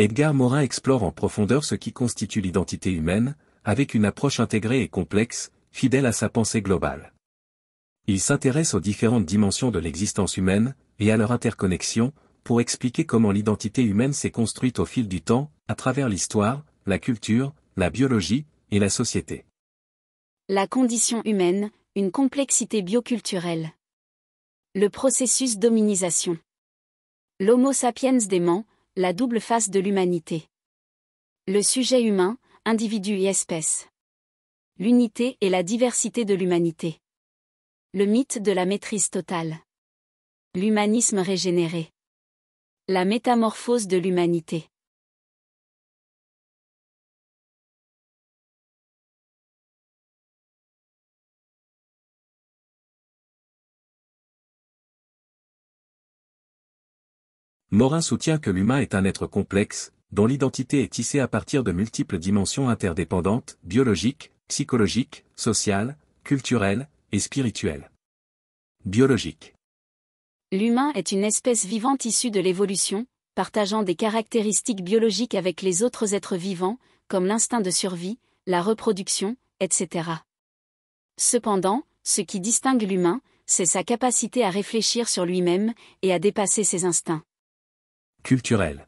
Edgar Morin explore en profondeur ce qui constitue l'identité humaine, avec une approche intégrée et complexe, fidèle à sa pensée globale. Il s'intéresse aux différentes dimensions de l'existence humaine, et à leur interconnexion, pour expliquer comment l'identité humaine s'est construite au fil du temps, à travers l'histoire, la culture, la biologie, et la société. La condition humaine, une complexité bioculturelle. Le processus d'hominisation. L'Homo sapiens dément, la double face de l'humanité. Le sujet humain, individu et espèce. L'unité et la diversité de l'humanité. Le mythe de la maîtrise totale. L'humanisme régénéré. La métamorphose de l'humanité. Morin soutient que l'humain est un être complexe, dont l'identité est tissée à partir de multiples dimensions interdépendantes, biologiques, psychologiques, sociales, culturelles, et spirituelles. Biologique. L'humain est une espèce vivante issue de l'évolution, partageant des caractéristiques biologiques avec les autres êtres vivants, comme l'instinct de survie, la reproduction, etc. Cependant, ce qui distingue l'humain, c'est sa capacité à réfléchir sur lui-même, et à dépasser ses instincts. Culturel.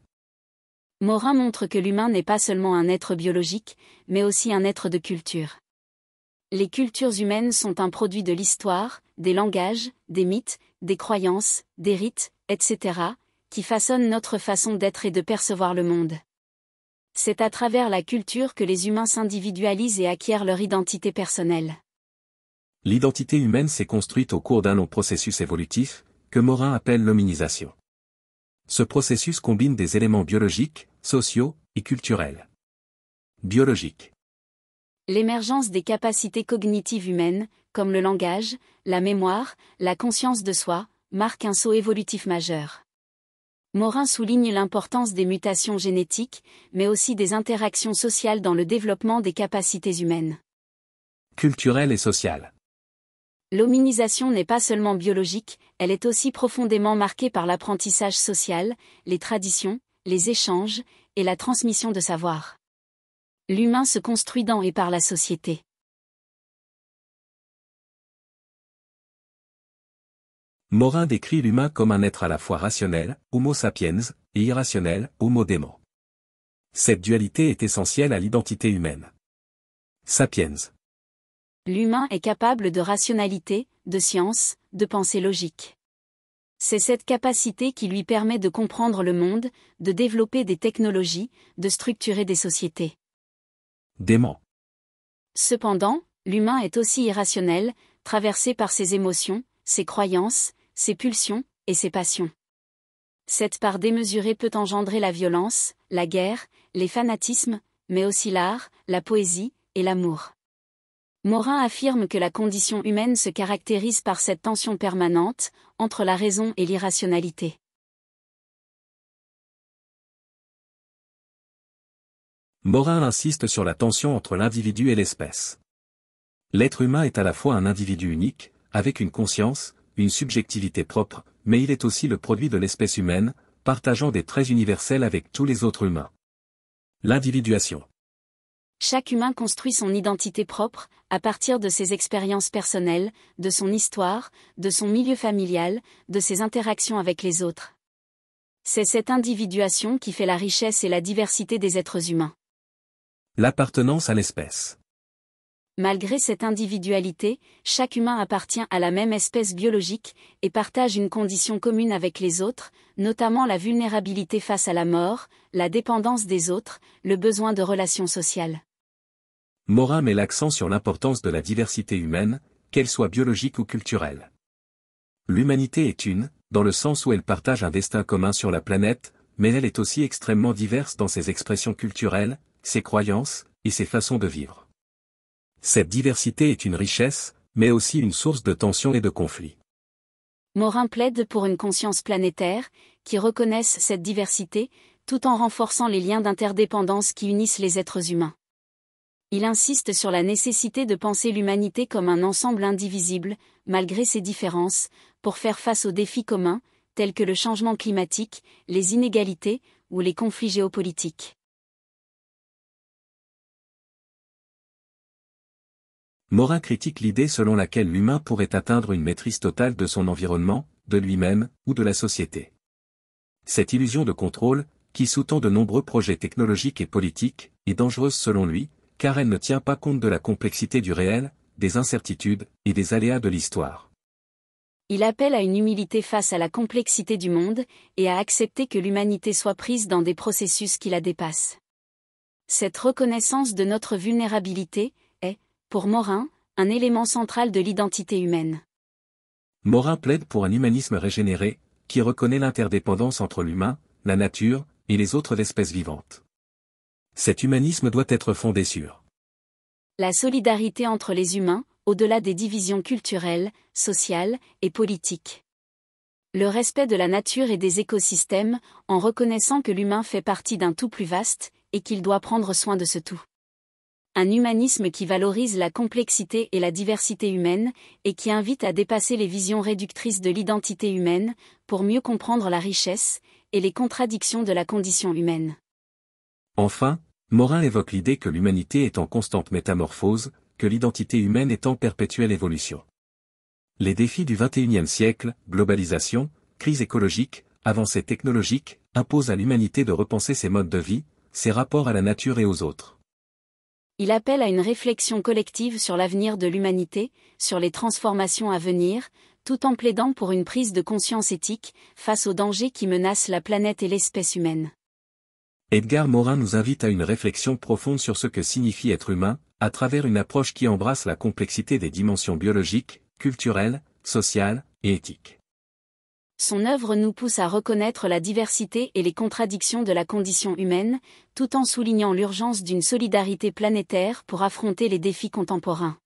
Morin montre que l'humain n'est pas seulement un être biologique, mais aussi un être de culture. Les cultures humaines sont un produit de l'histoire, des langages, des mythes, des croyances, des rites, etc., qui façonnent notre façon d'être et de percevoir le monde. C'est à travers la culture que les humains s'individualisent et acquièrent leur identité personnelle. L'identité humaine s'est construite au cours d'un long processus évolutif, que Morin appelle l'hominisation. Ce processus combine des éléments biologiques, sociaux et culturels. Biologique. L'émergence des capacités cognitives humaines, comme le langage, la mémoire, la conscience de soi, marque un saut évolutif majeur. Morin souligne l'importance des mutations génétiques, mais aussi des interactions sociales dans le développement des capacités humaines. Culturel et social. L'hominisation n'est pas seulement biologique, elle est aussi profondément marquée par l'apprentissage social, les traditions, les échanges, et la transmission de savoir. L'humain se construit dans et par la société. Morin décrit l'humain comme un être à la fois rationnel, Homo sapiens, et irrationnel, Homo dément. Cette dualité est essentielle à l'identité humaine. Sapiens. L'humain est capable de rationalité, de science, de pensée logique. C'est cette capacité qui lui permet de comprendre le monde, de développer des technologies, de structurer des sociétés. Dément. Cependant, l'humain est aussi irrationnel, traversé par ses émotions, ses croyances, ses pulsions, et ses passions. Cette part démesurée peut engendrer la violence, la guerre, les fanatismes, mais aussi l'art, la poésie, et l'amour. Morin affirme que la condition humaine se caractérise par cette tension permanente, entre la raison et l'irrationalité. Morin insiste sur la tension entre l'individu et l'espèce. L'être humain est à la fois un individu unique, avec une conscience, une subjectivité propre, mais il est aussi le produit de l'espèce humaine, partageant des traits universels avec tous les autres humains. L'individuation. Chaque humain construit son identité propre, à partir de ses expériences personnelles, de son histoire, de son milieu familial, de ses interactions avec les autres. C'est cette individuation qui fait la richesse et la diversité des êtres humains. L'appartenance à l'espèce. Malgré cette individualité, chaque humain appartient à la même espèce biologique, et partage une condition commune avec les autres, notamment la vulnérabilité face à la mort, la dépendance des autres, le besoin de relations sociales. Morin met l'accent sur l'importance de la diversité humaine, qu'elle soit biologique ou culturelle. L'humanité est une, dans le sens où elle partage un destin commun sur la planète, mais elle est aussi extrêmement diverse dans ses expressions culturelles, ses croyances, et ses façons de vivre. Cette diversité est une richesse, mais aussi une source de tension et de conflit. Morin plaide pour une conscience planétaire, qui reconnaisse cette diversité, tout en renforçant les liens d'interdépendance qui unissent les êtres humains. Il insiste sur la nécessité de penser l'humanité comme un ensemble indivisible, malgré ses différences, pour faire face aux défis communs, tels que le changement climatique, les inégalités, ou les conflits géopolitiques. Morin critique l'idée selon laquelle l'humain pourrait atteindre une maîtrise totale de son environnement, de lui-même, ou de la société. Cette illusion de contrôle, qui sous-tend de nombreux projets technologiques et politiques, est dangereuse selon lui, car elle ne tient pas compte de la complexité du réel, des incertitudes, et des aléas de l'histoire. Il appelle à une humilité face à la complexité du monde, et à accepter que l'humanité soit prise dans des processus qui la dépassent. Cette reconnaissance de notre vulnérabilité est, pour Morin, un élément central de l'identité humaine. Morin plaide pour un humanisme régénéré, qui reconnaît l'interdépendance entre l'humain, la nature, et les autres espèces vivantes. Cet humanisme doit être fondé sur la solidarité entre les humains, au-delà des divisions culturelles, sociales et politiques. Le respect de la nature et des écosystèmes, en reconnaissant que l'humain fait partie d'un tout plus vaste, et qu'il doit prendre soin de ce tout. Un humanisme qui valorise la complexité et la diversité humaine, et qui invite à dépasser les visions réductrices de l'identité humaine, pour mieux comprendre la richesse et les contradictions de la condition humaine. Enfin, Morin évoque l'idée que l'humanité est en constante métamorphose, que l'identité humaine est en perpétuelle évolution. Les défis du XXIe siècle, globalisation, crise écologique, avancées technologiques, imposent à l'humanité de repenser ses modes de vie, ses rapports à la nature et aux autres. Il appelle à une réflexion collective sur l'avenir de l'humanité, sur les transformations à venir, tout en plaidant pour une prise de conscience éthique, face aux dangers qui menacent la planète et l'espèce humaine. Edgar Morin nous invite à une réflexion profonde sur ce que signifie être humain, à travers une approche qui embrasse la complexité des dimensions biologiques, culturelles, sociales et éthiques. Son œuvre nous pousse à reconnaître la diversité et les contradictions de la condition humaine, tout en soulignant l'urgence d'une solidarité planétaire pour affronter les défis contemporains.